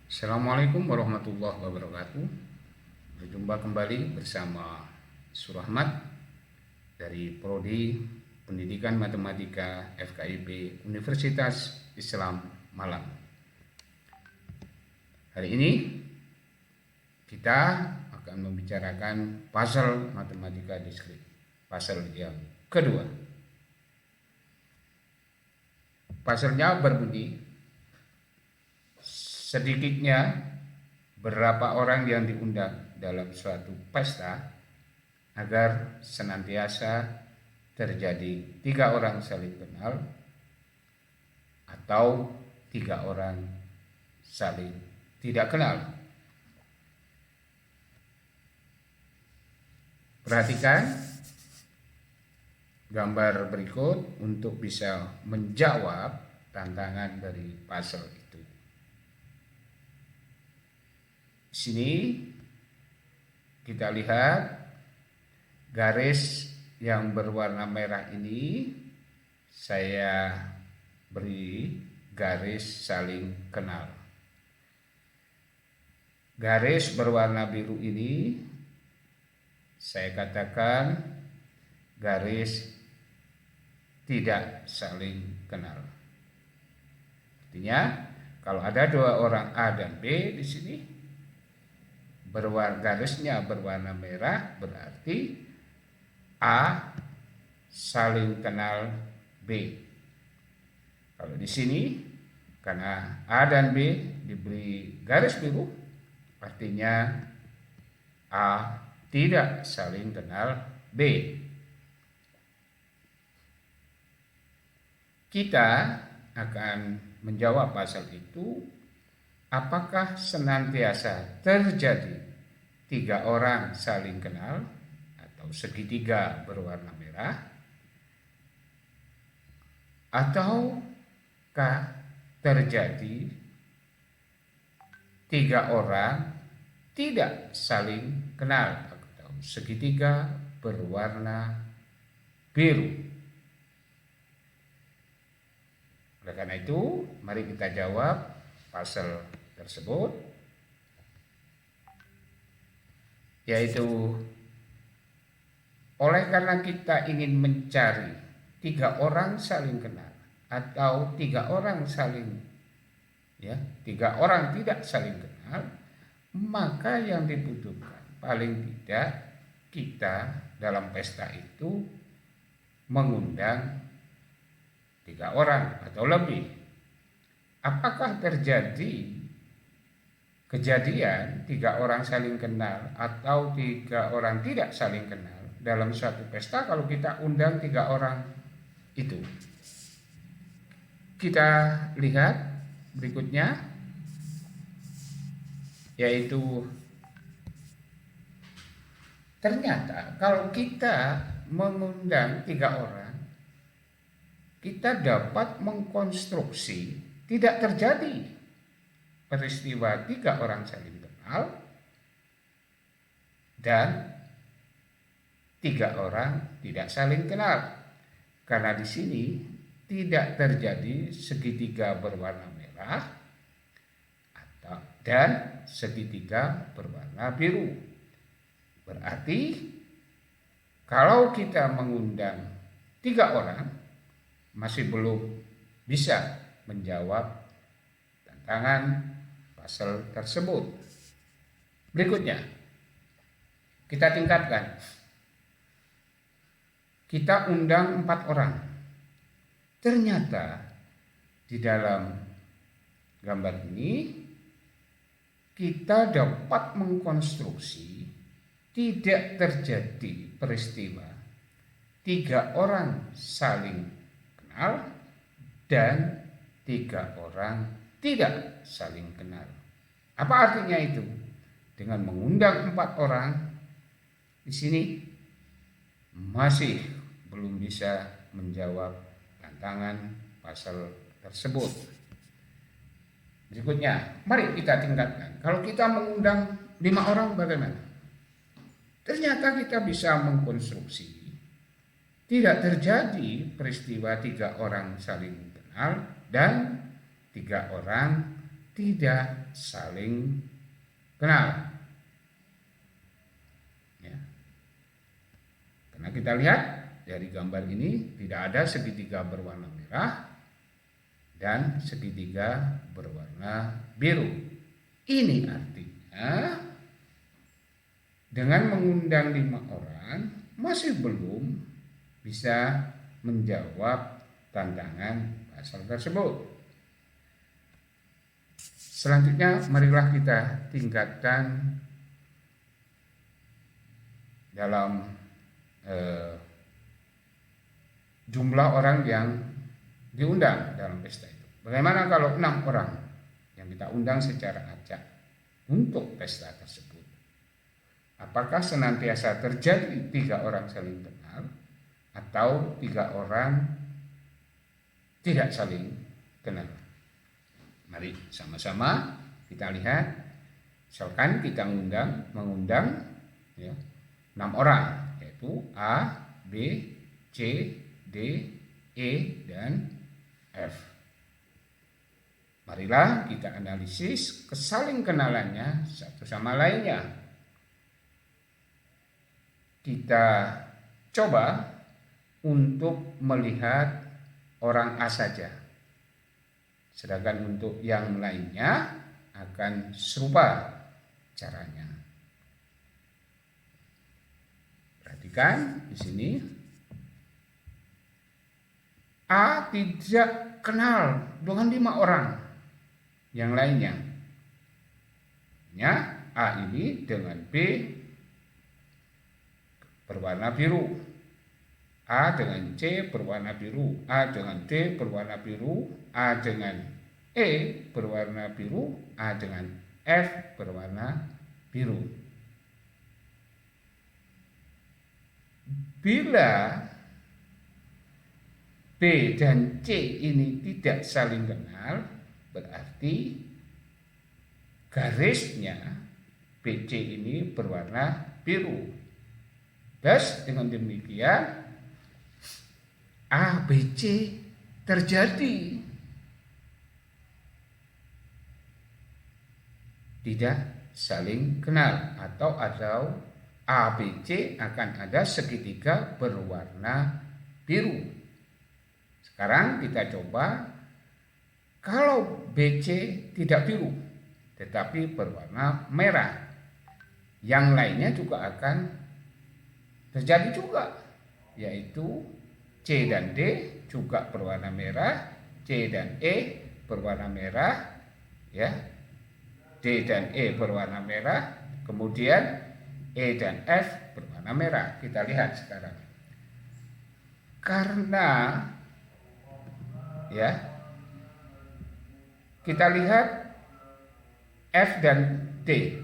Assalamualaikum warahmatullahi wabarakatuh. Berjumpa kembali bersama Surahmat dari Prodi Pendidikan Matematika FKIP Universitas Islam Malang. Hari ini kita akan membicarakan puzzle matematika diskrit, puzzle yang kedua. Puzzle-nya berbunyi, sedikitnya berapa orang yang diundang dalam suatu pesta agar senantiasa terjadi 3 orang saling kenal atau 3 orang saling tidak kenal. Perhatikan gambar berikut untuk bisa menjawab tantangan dari puzzle itu. Di sini kita lihat garis yang berwarna merah ini saya beri garis saling kenal. Garis berwarna biru ini saya katakan garis tidak saling kenal. Artinya kalau ada 2 orang A dan B di sini, garisnya berwarna merah, berarti A saling kenal B. Kalau di sini karena A dan B diberi garis biru, artinya A tidak saling kenal B. Kita akan menjawab pasal itu. Apakah senantiasa terjadi 3 orang saling kenal atau segitiga berwarna merah, ataukah terjadi 3 orang tidak saling kenal atau segitiga berwarna biru? Oleh karena itu, mari kita jawab puzzle tersebut, yaitu oleh karena kita ingin mencari 3 orang saling kenal atau 3 orang saling 3 orang tidak saling kenal, maka yang dibutuhkan paling tidak kita dalam pesta itu mengundang 3 orang atau lebih. Apakah terjadi kejadian 3 orang saling kenal atau 3 orang tidak saling kenal dalam suatu pesta kalau kita undang 3 orang itu? Kita lihat berikutnya, yaitu ternyata kalau kita mengundang 3 orang, kita dapat mengkonstruksi tidak terjadi peristiwa 3 orang saling kenal dan 3 orang tidak saling kenal. Karena di sini tidak terjadi segitiga berwarna merah dan segitiga berwarna biru. Berarti kalau kita mengundang 3 orang masih belum bisa menjawab tantangan puzzle tersebut. Berikutnya, kita tingkatkan. Kita undang 4 orang. Ternyata di dalam gambar ini kita dapat mengkonstruksi tidak terjadi peristiwa 3 orang saling kenal dan 3 orang tidak saling kenal. Apa artinya itu? Dengan mengundang 4 orang di sini masih belum bisa menjawab tantangan puzzle tersebut. Berikutnya, mari kita tingkatkan. Kalau kita mengundang 5 orang bagaimana? Ternyata kita bisa mengkonstruksi tidak terjadi peristiwa 3 orang saling kenal dan 3 orang tidak saling kenal. Ya. Karena kita lihat dari gambar ini tidak ada segitiga berwarna merah dan segitiga berwarna biru. Ini artinya dengan mengundang 5 orang masih belum bisa menjawab tantangan pasal tersebut. Selanjutnya marilah kita tingkatkan dalam jumlah orang yang diundang dalam pesta itu. Bagaimana kalau 6 orang yang kita undang secara acak untuk pesta tersebut? Apakah senantiasa terjadi 3 orang saling kenal atau 3 orang tidak saling kenal? Mari sama-sama kita lihat. Misalkan kita mengundang ya, 6 orang, yaitu A, B, C, D, E, dan F. Marilah kita analisis kesaling kenalannya satu sama lainnya. Kita coba untuk melihat orang A saja. Sedangkan untuk yang lainnya akan serupa caranya. Perhatikan di sini. A tidak kenal dengan 5 orang yang lainnya. Ya, A ini dengan B berwarna biru, A dengan C berwarna biru, A dengan D berwarna biru, A dengan E berwarna biru, A dengan F berwarna biru. Bila B dan C ini tidak saling kenal, berarti garisnya BC ini berwarna biru. Thus, dengan demikian ABC terjadi tidak saling kenal, atau ABC akan ada segitiga berwarna biru. Sekarang kita coba kalau BC tidak biru tetapi berwarna merah, yang lainnya juga akan terjadi juga, yaitu C dan D juga berwarna merah, C dan E berwarna merah, ya, D dan E berwarna merah, kemudian E dan F berwarna merah. Kita lihat sekarang. Karena ya, kita lihat F dan D.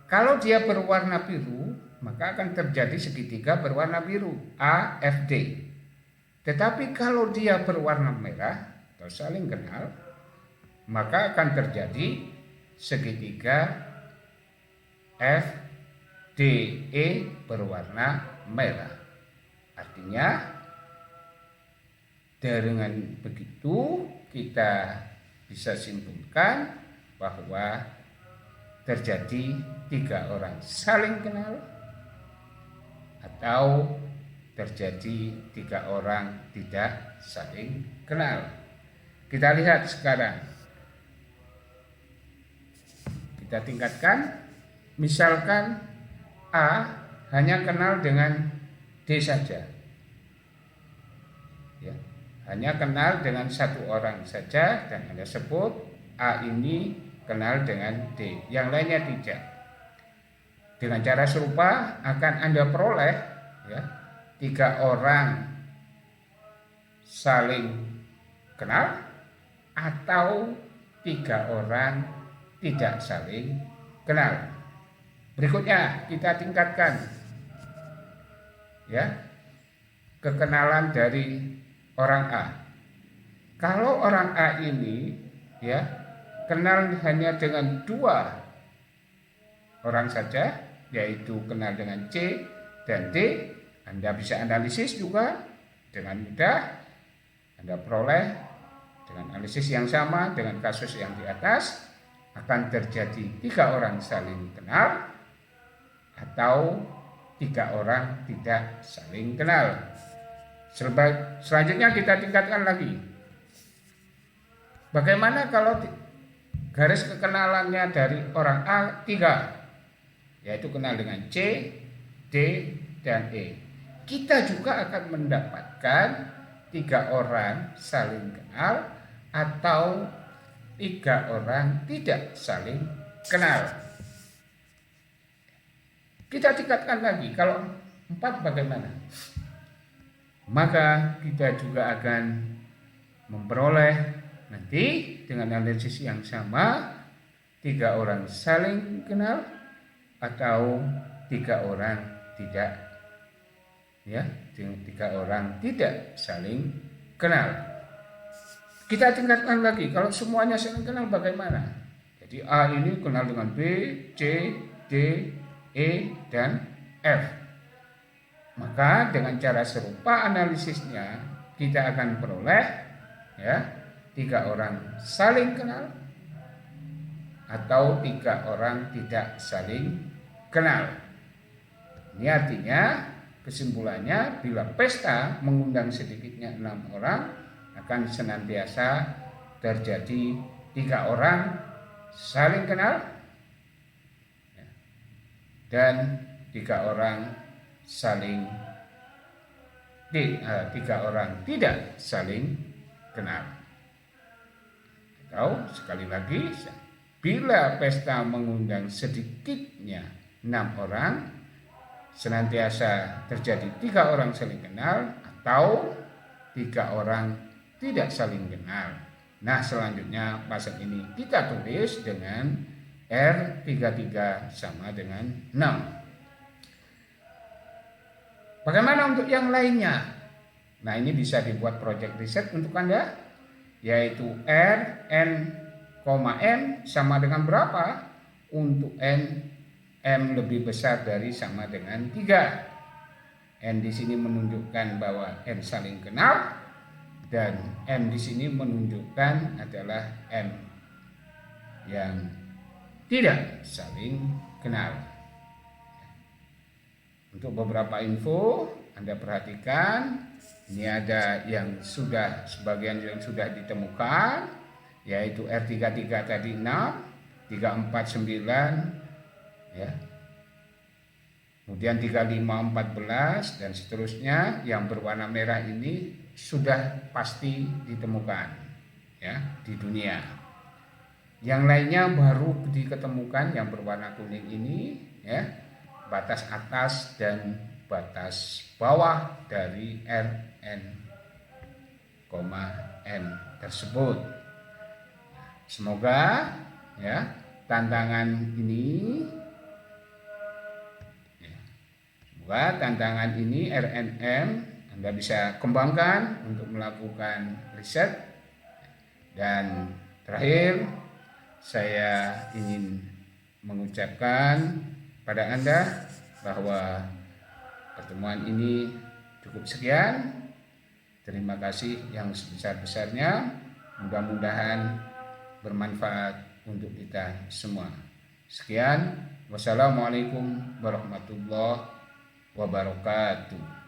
Kalau dia berwarna biru, maka akan terjadi segitiga berwarna biru, A, F, D. Tetapi kalau dia berwarna merah atau saling kenal, maka akan terjadi segitiga F, D, E berwarna merah. Artinya dengan begitu kita bisa simpulkan bahwa terjadi 3 orang saling kenal atau terjadi 3 orang tidak saling kenal. Kita lihat sekarang. Kita tingkatkan. Misalkan A hanya kenal dengan D saja. Ya, hanya kenal dengan 1 orang saja, dan Anda sebut A ini kenal dengan D, yang lainnya tidak. Dengan cara serupa akan Anda peroleh ya, 3 orang saling kenal atau 3 orang tidak saling kenal. Berikutnya kita tingkatkan ya, kekenalan dari orang A. Kalau orang A ini ya kenal hanya dengan 2 orang saja, yaitu kenal dengan C dan D, Anda bisa analisis juga dengan mudah. Anda peroleh Dengan analisis yang sama dengan kasus yang di atas, akan terjadi 3 orang saling kenal atau 3 orang tidak saling kenal. Selanjutnya kita tingkatkan lagi. Bagaimana kalau garis kekenalannya dari orang A 3, yaitu kenal dengan C, D, dan E. Kita juga akan mendapatkan 3 orang saling kenal atau 3 orang tidak saling kenal. Kita tingkatkan lagi, kalau 4 bagaimana? Maka kita juga akan memperoleh nanti dengan analisis yang sama 3 orang saling kenal atau 3 orang tidak, ya, 3 orang tidak saling kenal. Kita tingkatkan lagi, kalau semuanya saling kenal bagaimana? Jadi A ini kenal dengan B, C, D, E, dan F. Maka dengan cara serupa analisisnya kita akan peroleh, ya, 3 orang saling kenal atau 3 orang tidak saling kenal. Ini artinya kesimpulannya, bila pesta mengundang sedikitnya 6 orang, akan senantiasa terjadi 3 orang saling kenal dan 3 orang saling 3 orang tidak saling kenal. Atau sekali lagi, bila pesta mengundang sedikitnya 6 orang, senantiasa terjadi 3 orang saling kenal atau 3 orang tidak saling kenal. Nah, selanjutnya pasal ini kita tulis dengan R33 sama dengan 6. Bagaimana untuk yang lainnya? Nah, ini bisa dibuat project riset untuk Anda, yaitu R, N, M sama dengan berapa? Untuk N, M lebih besar dari sama dengan 3. N di sini menunjukkan bahwa N saling kenal, dan M di sini menunjukkan adalah M yang tidak saling kenal. Untuk beberapa info Anda perhatikan, ini ada yang sebagian yang sudah ditemukan, yaitu R33 tadi 6, 349, ya. Kemudian 35, 14 dan seterusnya. Yang berwarna merah ini sudah pasti ditemukan, ya, di dunia. Yang lainnya baru diketemukan, yang berwarna kuning ini, ya, batas atas dan batas bawah dari RN, N tersebut. Semoga, ya, tantangan ini, RNM Anda bisa kembangkan untuk melakukan riset. Dan terakhir, saya ingin mengucapkan pada Anda bahwa pertemuan ini cukup sekian. Terima kasih yang sebesar-besarnya. Mudah-mudahan bermanfaat untuk kita semua. Sekian. Wassalamualaikum warahmatullahi wabarakatuh.